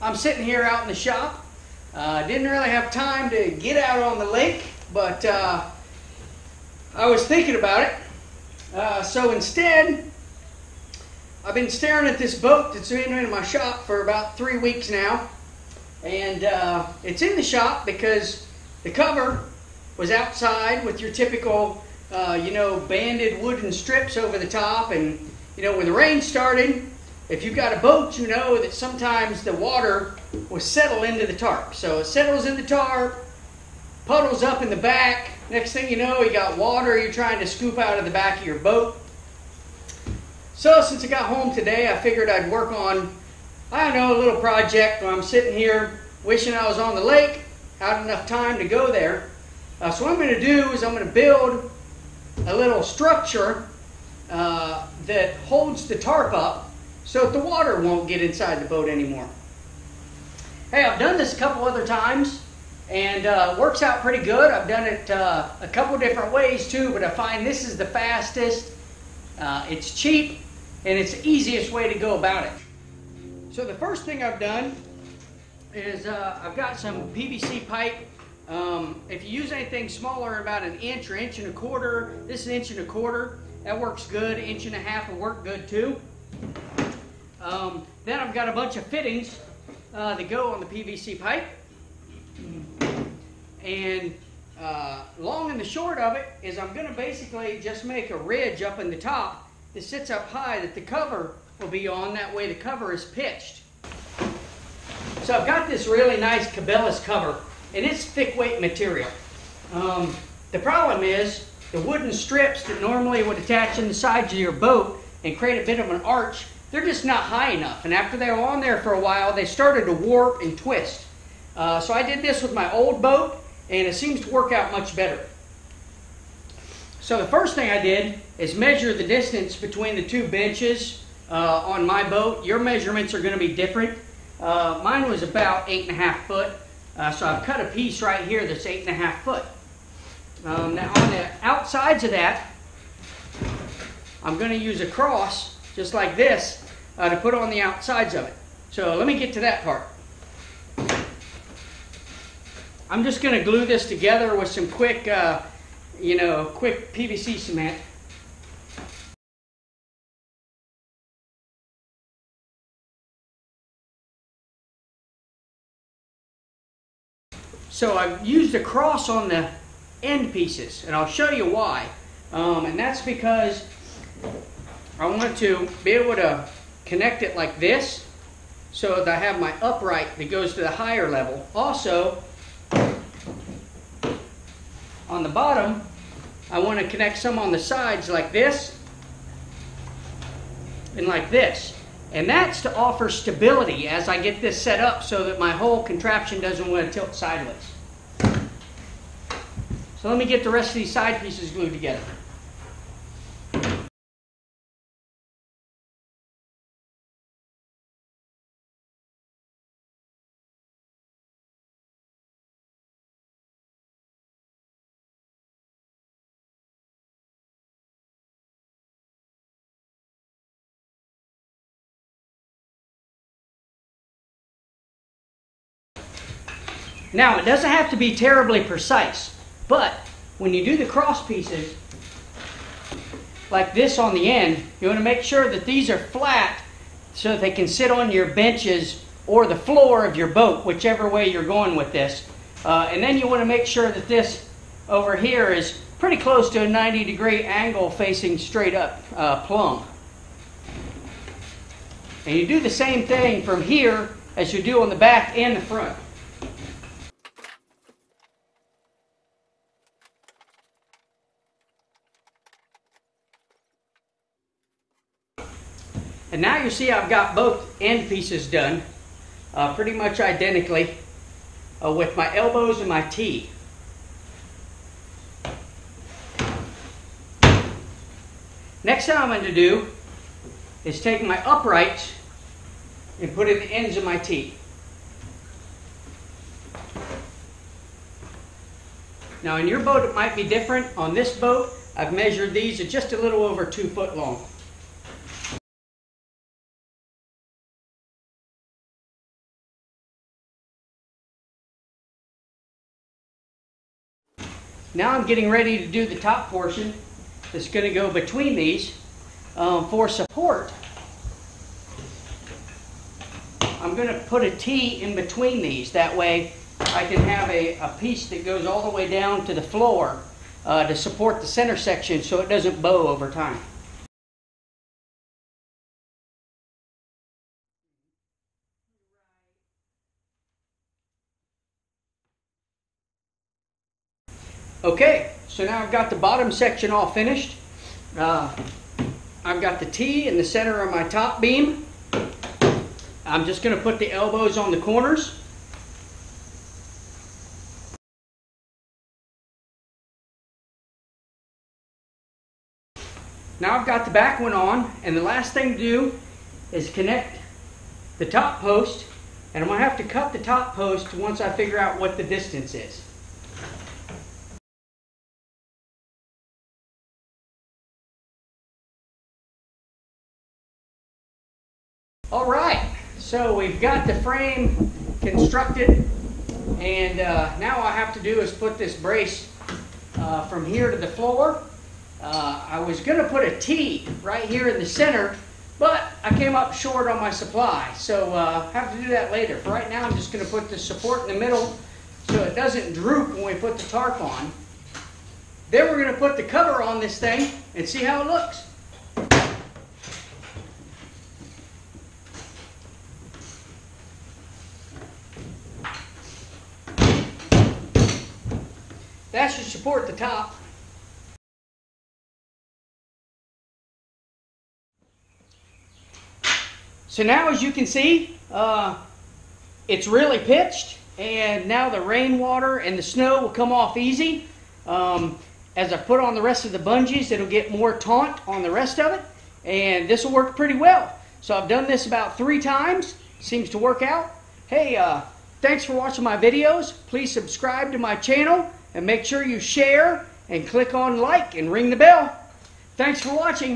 I'm sitting here out in the shop. Didn't really have time to get out on the lake, but I was thinking about it. So instead, I've been staring at this boat that's been in my shop for about 3 weeks now. And it's in the shop because the cover was outside with your typical, banded wooden strips over the top. And, when the rain started, if you've got a boat, you know that sometimes the water will settle into the tarp. So it settles in the tarp, puddles up in the back. Next thing you know, you got water you're trying to scoop out of the back of your boat. So since I got home today, I figured I'd work on, a little project where I'm sitting here wishing I was on the lake, had enough time to go there. So what I'm going to do is I'm going to build a little structure that holds the tarp up so that the water won't get inside the boat anymore. Hey, I've done this a couple other times and works out pretty good. I've done it a couple different ways too, but I find this is the fastest, it's cheap, and it's the easiest way to go about it. So the first thing I've done is I've got some PVC pipe. If you use anything smaller, about 1 inch or 1 1/4 inches, this is 1 1/4 inches. That works good. 1 1/2 inches will work good too. Then I've got a bunch of fittings that go on the PVC pipe. And long and the short of it is I'm going to basically just make a ridge up in the top that sits up high that the cover will be on. That way the cover is pitched. So I've got this really nice Cabellas cover, and it's thick weight material. The problem is the wooden strips that normally would attach in the sides of your boat and create a bit of an arch, they're just not high enough. And after they were on there for a while, they started to warp and twist. So I did this with my old boat, and it seems to work out much better. So the first thing I did is measure the distance between the 2 benches on my boat. Your measurements are going to be different. Mine was about 8.5 foot. So I've cut a piece right here that's 8.5 foot. Now on the outsides of that, I'm going to use a cross just like this to put on the outsides of it. So let me get to that part. I'm just going to glue this together with some quick, quick PVC cement. So I've used a cross on the end pieces, and I'll show you why. And that's because I want to be able to connect it like this so that I have my upright that goes to the higher level. Also, on the bottom, I want to connect some on the sides like this and like this. And that's to offer stability as I get this set up so that my whole contraption doesn't want to tilt sideways. So let me get the rest of these side pieces glued together. Now, it doesn't have to be terribly precise, but when you do the cross pieces, like this on the end, you want to make sure that these are flat so that they can sit on your benches or the floor of your boat, whichever way you're going with this. And then you want to make sure that this over here is pretty close to a 90-degree angle facing straight up plumb. And you do the same thing from here as you do on the back and the front. And now you see I've got both end pieces done pretty much identically with my elbows and my T. Next thing I'm going to do is take my uprights and put in the ends of my T. Now in your boat it might be different. On this boat I've measured these at just a little over 2 foot long. Now I'm getting ready to do the top portion that's going to go between these for support. I'm going to put a T in between these. That way I can have a piece that goes all the way down to the floor to support the center section so it doesn't bow over time. Okay, so now I've got the bottom section all finished. I've got the T in the center of my top beam. I'm just going to put the elbows on the corners. Now I've got the back one on, and the last thing to do is connect the top post, and I'm going to have to cut the top post once I figure out what the distance is. Alright, so we've got the frame constructed, and now all I have to do is put this brace from here to the floor. I was going to put a T right here in the center, but I came up short on my supply, so I have to do that later. For right now, I'm just going to put the support in the middle so it doesn't droop when we put the tarp on. Then we're going to put the cover on this thing and see how it looks. That should support the top. So now, as you can see, it's really pitched, and now the rainwater and the snow will come off easy. As I put on the rest of the bungees, it'll get more taunt on the rest of it, and this will work pretty well. So I've done this about 3 times. Seems to work out. Hey, thanks for watching my videos. Please subscribe to my channel, and make sure you share and click on like and ring the bell. Thanks for watching.